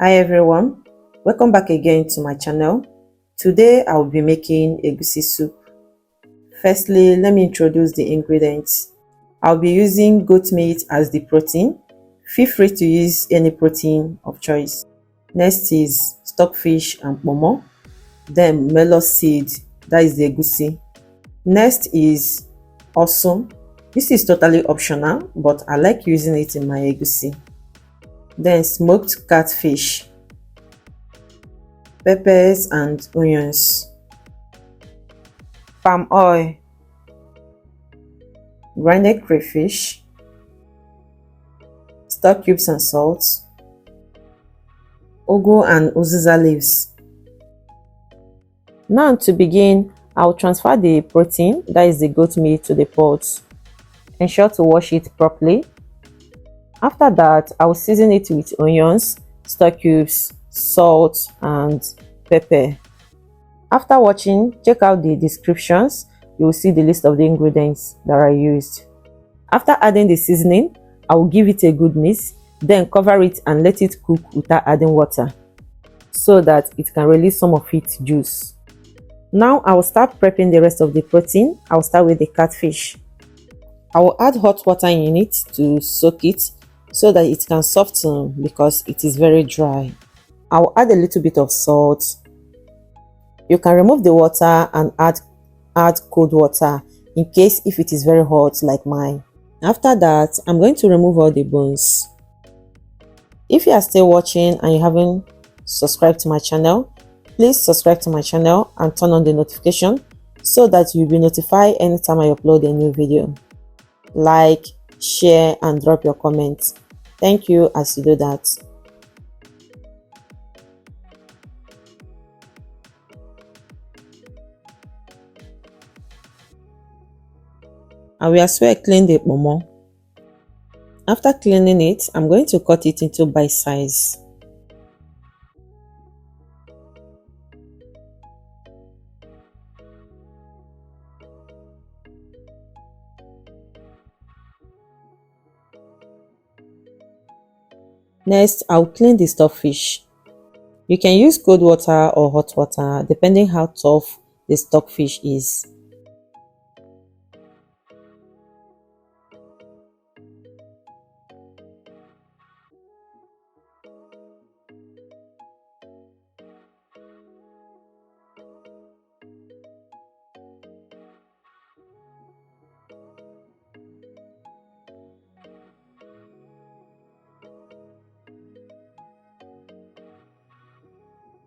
Hi everyone, welcome back again to my channel. Today I will be making egusi soup. Firstly, let me introduce the ingredients. I'll be using goat meat as the protein. Feel free to use any protein of choice. Next is stockfish and kpomo. Then melon seed, that is the egusi. Next is Ossuu. This is totally optional, but I like using it in my egusi. Then smoked catfish, peppers and onions, palm oil, grinded crayfish, stock cubes and salt, ugu and Uziza leaves. Now to begin, I'll transfer the protein, that is the goat meat, to the pot. Ensure to wash it properly. After that, I will season it with onions, stock cubes, salt and pepper. After watching, check out the descriptions. You will see the list of the ingredients that I used. After adding the seasoning, I will give it a good mix, then cover it and let it cook without adding water so that it can release some of its juice. Now I will start prepping the rest of the protein. I will start with the catfish. I will add hot water in it to soak it so that it can soften because it is very dry. I will add a little bit of salt. You can remove the water and add cold water in case if it is very hot like mine. After that, I'm going to remove all the bones. If you are still watching and you haven't subscribed to my channel, please subscribe to my channel and turn on the notification so that you'll be notified anytime I upload a new video. Like, share and drop your comments. Thank you as you do that. I will as well clean the kpomo. After cleaning it, I'm going to cut it into bite size. Next, I'll clean the stockfish. You can use cold water or hot water depending how tough the stockfish is.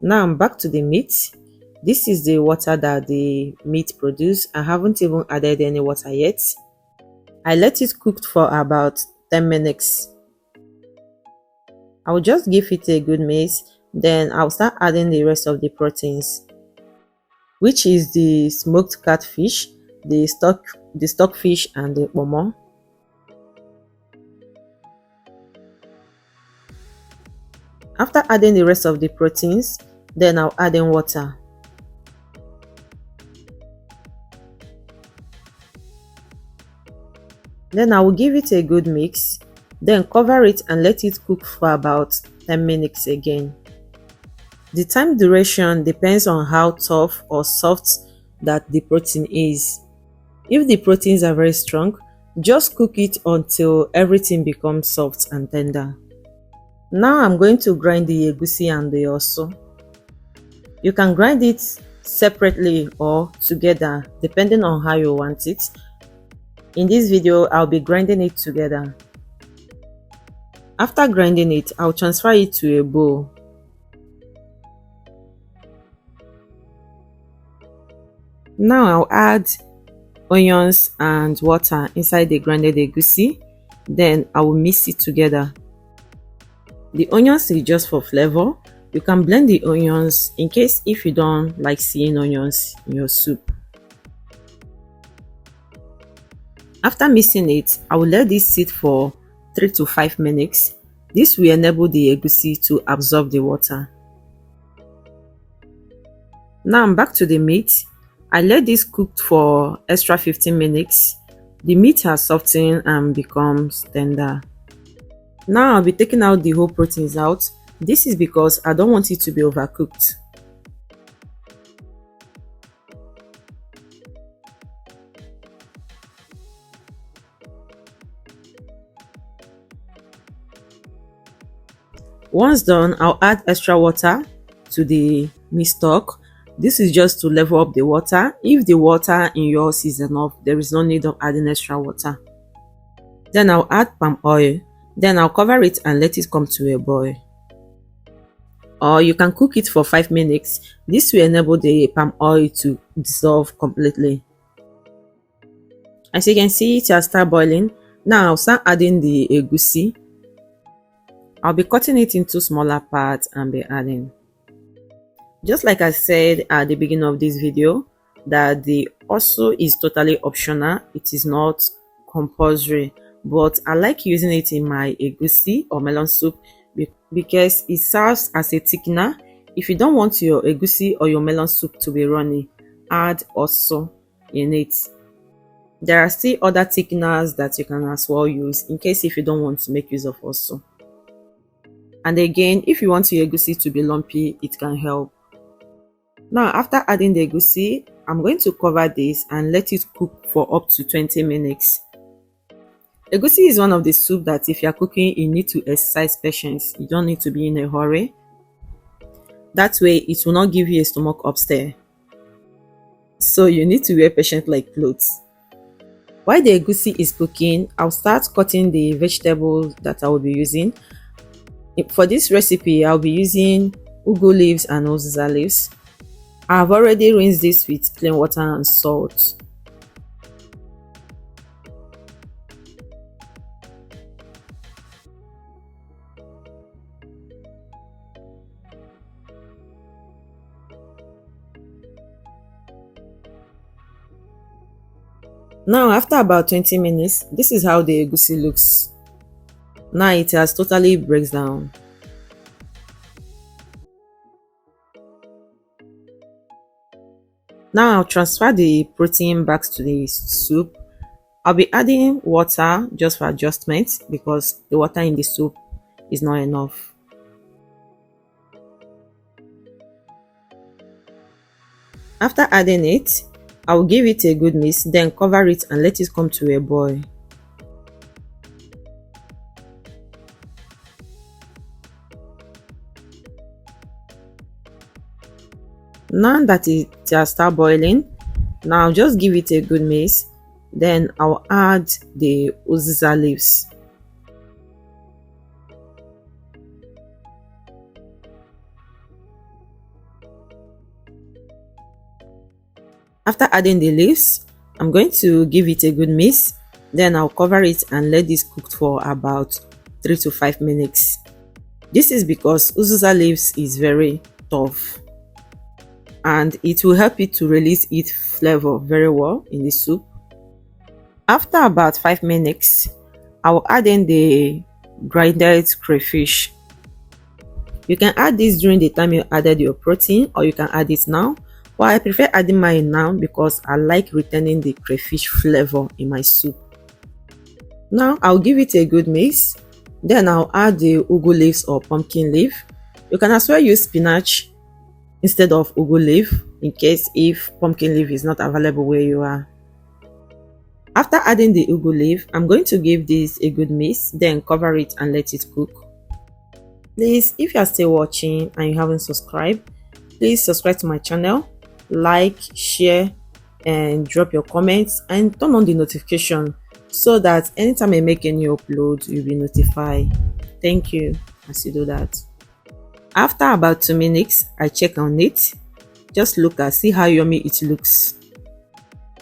Now I'm back to the meat. This is the water that the meat produces. I haven't even added any water yet. I let it cook for about 10 minutes. I will just give it a good mix. Then I'll start adding the rest of the proteins, which is the smoked catfish, the stockfish and the kpomo. After adding the rest of the proteins, then I'll add in water. Then I will give it a good mix, then cover it and let it cook for about 10 minutes again. The time duration depends on how tough or soft that the protein is. If the proteins are very strong, just cook it until everything becomes soft and tender. Now I'm going to grind the egusi and the ossuu. You can grind it separately or together depending on how you want it. In this video, I'll be grinding it together. After grinding it, I'll transfer it to a bowl. Now I'll add onions and water inside the grinded egusi. Then I will mix it together. The onions is just for flavor. You can blend the onions in case if you don't like seeing onions in your soup. After mixing it, I will let this sit for 3 to 5 minutes. This will enable the egusi to absorb the water. Now I'm back to the meat. I let this cook for extra 15 minutes. The meat has softened and becomes tender. Now I'll be taking out the whole proteins out. This is because I don't want it to be overcooked. Once done, I'll add extra water to the meat stock. This is just to level up the water. If the water in yours is enough, there is no need of adding extra water. Then I'll add palm oil. Then I'll cover it and let it come to a boil. Or you can cook it for 5 minutes. This will enable the palm oil to dissolve completely. As you can see, it has started boiling. Now I'll start adding the egusi. I'll be cutting it into smaller parts and be adding. Just like I said at the beginning of this video, that the Ossuu is totally optional. It is not compulsory, but I like using it in my egusi or melon soup because it serves as a thickener. If you don't want your egusi or your melon soup to be runny, add Ossuu in it. There are still other thickeners that you can as well use in case if you don't want to make use of Ossuu. And again, if you want your egusi to be lumpy, it can help. Now, after adding the egusi, I'm going to cover this and let it cook for up to 20 minutes. Egusi is one of the soup that if you are cooking, you need to exercise patience. You don't need to be in a hurry. That way, it will not give you a stomach upstairs. So you need to wear patient like clothes. While the egusi is cooking, I'll start cutting the vegetables that I will be using. For this recipe, I'll be using ugu leaves and Uziza leaves. I've already rinsed this with clean water and salt. Now, after about 20 minutes, this is how the egusi looks. Now it has totally breaks down. Now I'll transfer the protein back to the soup. I'll be adding water just for adjustment because the water in the soup is not enough. After adding it, I will give it a good mix, then cover it and let it come to a boil. Now that it has started boiling, now just give it a good mix, then I'll add the Uziza leaves. After adding the leaves, I'm going to give it a good mix, then I'll cover it and let this cook for about 3 to 5 minutes. This is because Uziza leaves is very tough and it will help it to release its flavor very well in the soup. After about 5 minutes, I will add in the grinded crayfish. You can add this during the time you added your protein or you can add it now, but I prefer adding mine now because I like retaining the crayfish flavor in my soup. Now I'll give it a good mix, then I'll add the ugu leaves or pumpkin leaf. You can as well use spinach instead of ugu leaf in case if pumpkin leaf is not available where you are. After adding the ugu leaf, I'm going to give this a good mix, then cover it and let it cook. Please, if you are still watching and you haven't subscribed, please subscribe to my channel, like, share and drop your comments and turn on the notification so that anytime I make any upload, you'll be notified. Thank you as you do that. After about 2 minutes, I check on it. Just look and see how yummy it looks.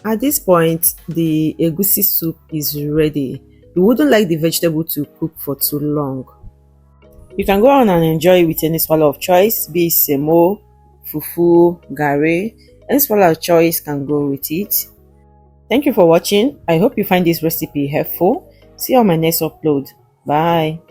At this point, the egusi soup is ready. You wouldn't like the vegetable to cook for too long. You can go on and enjoy it with any swallow of choice, be it semo, fufu, gare. Any swallow of choice can go with it. Thank you for watching. I hope you find this recipe helpful. See you on my next upload. Bye.